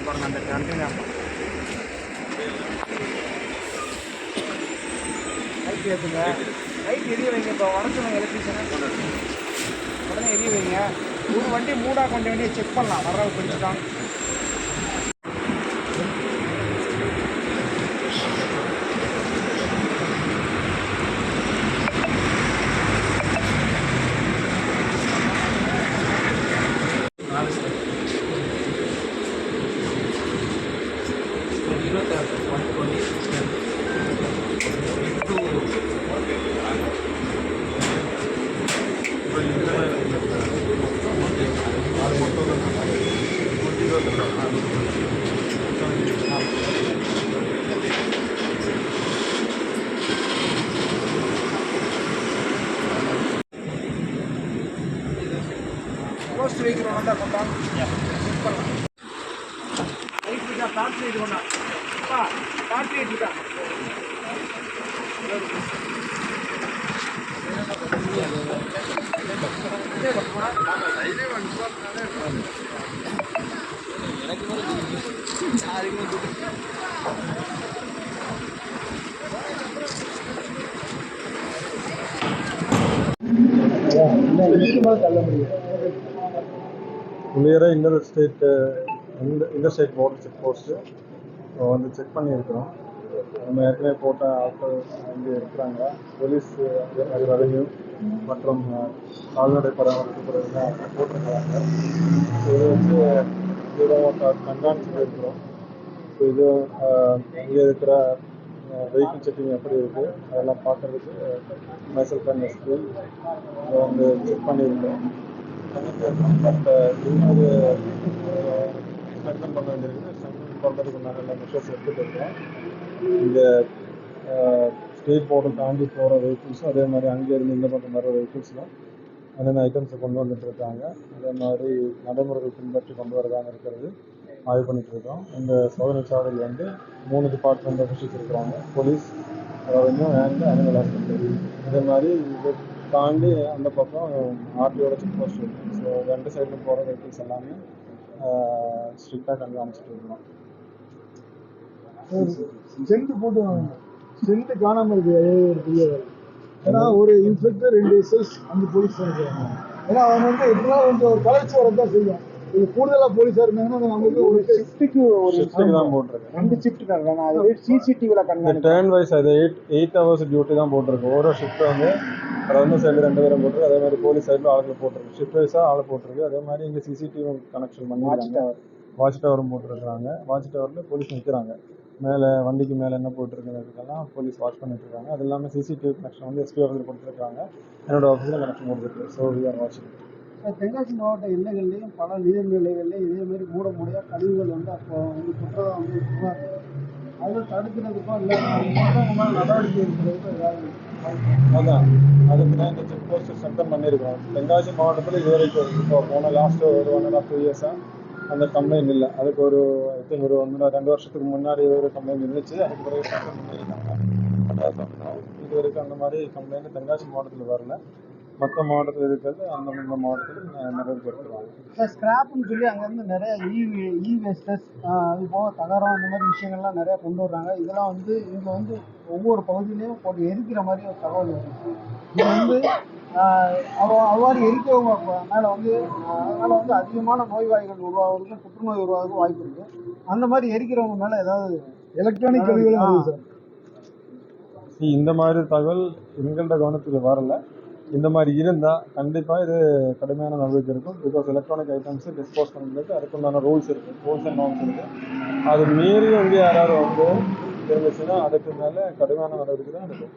பாருங்க அந்த container light ஏற்றுங்க. லைட் எரிய வைங்க. இப்போ வடச்சுவங்க எலக்ட்ரிஷியனை உடனே எரிய வைங்க. ஒரு வண்டி மூடாக கொண்ட வண்டியை செக் பண்ணலாம். வர்றவங்க பிடிச்சிட்டாங்க. ரோஸ்ட் வைக்கிறோம். நல்லா கொண்டாங்க. லைட் இருக்கா? டார்ச் லைட் கொண்டா. டார்ச் லைட் இருக்கா? கிளியராக இந்த ஸ்டேட் போர்டர் செக் போஸ்ட்டு வந்து செக் பண்ணியிருக்கிறோம். நம்ம ஏற்கனவே போட்ட ஆட்கள் இங்கே இருக்கிறாங்க. போலீஸ் அதே மாதிரி ரெவென்யூ மற்றும் கால்நடை பராமரிப்பு துறையில் போட்டிருக்கிறாங்க. இது வந்து கண்காணிச்சுட்டு இருக்கிறோம். இது இங்கே இருக்கிற வெஹிக்கிள் செக்கிங் எப்படி இருக்குது அதெல்லாம் பார்க்குறதுக்கு மைசெல்ஃப் அண்ட் எஸ்பி இதை வந்து செக் பண்ணியிருக்கோம். பட் இன்னொரு ஸ்ட்ரென்தன் பண்ண வேண்டியிருக்குது. ஸ்ட்ரென்தன் பண்ணுறதுக்கு நிறைய மெஷர்ஸ் எடுத்துகிட்டு இருக்கோம். இந்த ஸ்டேட் போர்டர் தாண்டி போகிற வெஹிக்கிள்ஸும் அதே மாதிரி அங்கேருந்து இந்த பக்கம் வர வெஹிக்கிள்ஸ்லாம் என்னென்ன ஐட்டம்ஸை கொண்டு வந்துட்டு இருக்காங்க, அதே மாதிரி நடைமுறைகள் பின்பற்றி கொண்டு வரதாங்க இருக்கிறது ஆய்வு பண்ணிட்டு இருக்கோம். இந்த சோதனை சாவடியில் வந்து 3 டிபார்ட்மெண்ட் ஆஃபீஸர்ஸ் இருக்கிறாங்க. Police, revenue and animal hospital. இதே மாதிரி இதை தாண்டி அந்த பக்கம் ஆர்டியோட செக் போஸ்ட் இருக்குது. ஸோ 2 சைடில் போகிற வெஹிக்கிள்ஸ் எல்லாமே ஸ்ட்ரிக்டாக கண்காணிச்சுட்டு இருக்கணும். ஸ்ட்ரென்த் போட்டு வாங்க. ஸ்ட்ரென்த்து காணாமல் இருக்கு. ஏன்னா ஒரு இன்ஸ்பெக்டர் 2 எஸ்எஸ் அந்த போலீஸ் தான் இருக்காங்க. ஏன்னா அவங்க வந்து எப்படிலாம் கொஞ்சம் ஒரு கலர்ச்சி வரதான் செய்யும். இது கூடுதலாக போலீஸாக இருந்தாங்கன்னா நமக்கு ஒரு ஷிஃப்ட்டுக்கு தான் போட்டிருக்கு. 2 ஷிஃப்ட் தான். அது சிசிடிவியில் கண்காணி டர்ன் வைஸ் அது 8 hours டியூட்டி தான் போட்டிருக்கு. ஒரு ஷிஃப்ட் வந்து ரெவென்யூ சைடில் 2 பேரும் போட்டிருக்கு. அதே மாதிரி போலீஸ் சைடில் ஆளுங்க போட்டிருக்கு. ஷிஃப்ட் வைஸாக ஆள் போட்டிருக்கு. அதே மாதிரி இங்கே சிசிடிவி கனெக்ஷன் பண்ணி வாட்ச் டவரும் போட்டுருக்குறாங்க. வாட்ச் டவரில் போலீஸ் நிற்கிறாங்க. மேலே வண்டிக்கு மேலே என்ன போட்டுருக்குறதுக்கெல்லாம் போலீஸ் வாட்ச் பண்ணிட்டு இருக்காங்க. அது இல்லாமல் சிசிடிவி கனெக்ஷன் வந்து எஸ்பி ஆஃபீஸில் கொடுத்துருக்காங்க. என்னோட ஆஃபீஸில் கனெக்ஷன் கொடுத்துருக்கு. ஸோ வி ஆர் வாட்சிங். தென்காசி மாவட்ட எல்லைகள்லையும் பல நீர்நிலைகள்லையும் இதேமாரி மூடையாக கழிவுகள் வந்து அப்போ வந்து குற்றம் வந்து அதை தடுக்கிறதுக்கும் இல்லை நடவடிக்கை எடுக்கிறதுக்கும் ஏதாவது அதான் அதுக்கு தான் இந்த செக் போஸ்ட் ஸ்ட்ரென்தன் பண்ணியிருக்கோம். தென்காசி மாவட்டத்தில் இது வரைக்கும் இப்போ போன லாஸ்ட்டு ஒரு 1.5-2 இயர்ஸாக அந்த கம்ப்ளைண்ட் இல்லை. அதுக்கு ஒரு ஐ திங்க் ஒரு 2 வருஷத்துக்கு முன்னாடி ஒரு கம்ப்ளைண்ட் இருந்துச்சு. அதுக்கு பிறகு ஸ்ட்ரென்தன் பண்ணியிருக்காங்க. இது வரைக்கும் அந்த மாதிரி கம்ப்ளைண்ட் தென்காசி மாவட்டத்தில் வரல. மற்ற மாவட்டத்தில் இருக்கிறது அந்த மாவட்டத்தில் நடவடிக்கை எடுத்துருவாங்க. இப்போ ஸ்கிராப்னு சொல்லி அங்கேருந்து நிறைய இ வேஸ்டஸ் அது போக தகரம் அந்த மாதிரி விஷயங்கள்லாம் நிறையா கொண்டு வர்றாங்க. இதெல்லாம் வந்து இங்கே வந்து ஒவ்வொரு பகுதியிலையும் போட்டு எரிக்கிற மாதிரி ஒரு தகவல் இருக்குது. இது வந்து அவ்வாறு எரிக்கிறவங்க மேலே வந்து அதனால் வந்து அதிகமான நோய்வாய்கள் உருவாகிறதுக்கும் புற்றுநோய் உருவாகிறதுக்கும் வாய்ப்பு இருக்குது. அந்த மாதிரி எரிக்கிறவங்க மேலே ஏதாவது எலக்ட்ரானிக் கழிவுகள் இந்த மாதிரி தகவல் எங்கள்கிட்ட கவனத்துக்கு வரல. இந்த மாதிரி இருந்தால் கண்டிப்பாக இது கடுமையான நடவடிக்கை இருக்கும். பிகாஸ் எலக்ட்ரானிக் ஐட்டம்ஸை டிஸ்போஸ் பண்ணுறதுக்கு அதுக்குண்டான ரூல்ஸ் இருக்குது, ரூல்ஸ் அண்ட் நார்ம்ஸ் இருக்குது. அது மீறி வந்து யாராவது வந்து இருந்துச்சுன்னா அதுக்கு மேலே கடுமையான நடவடிக்கை தான் எடுக்கும்.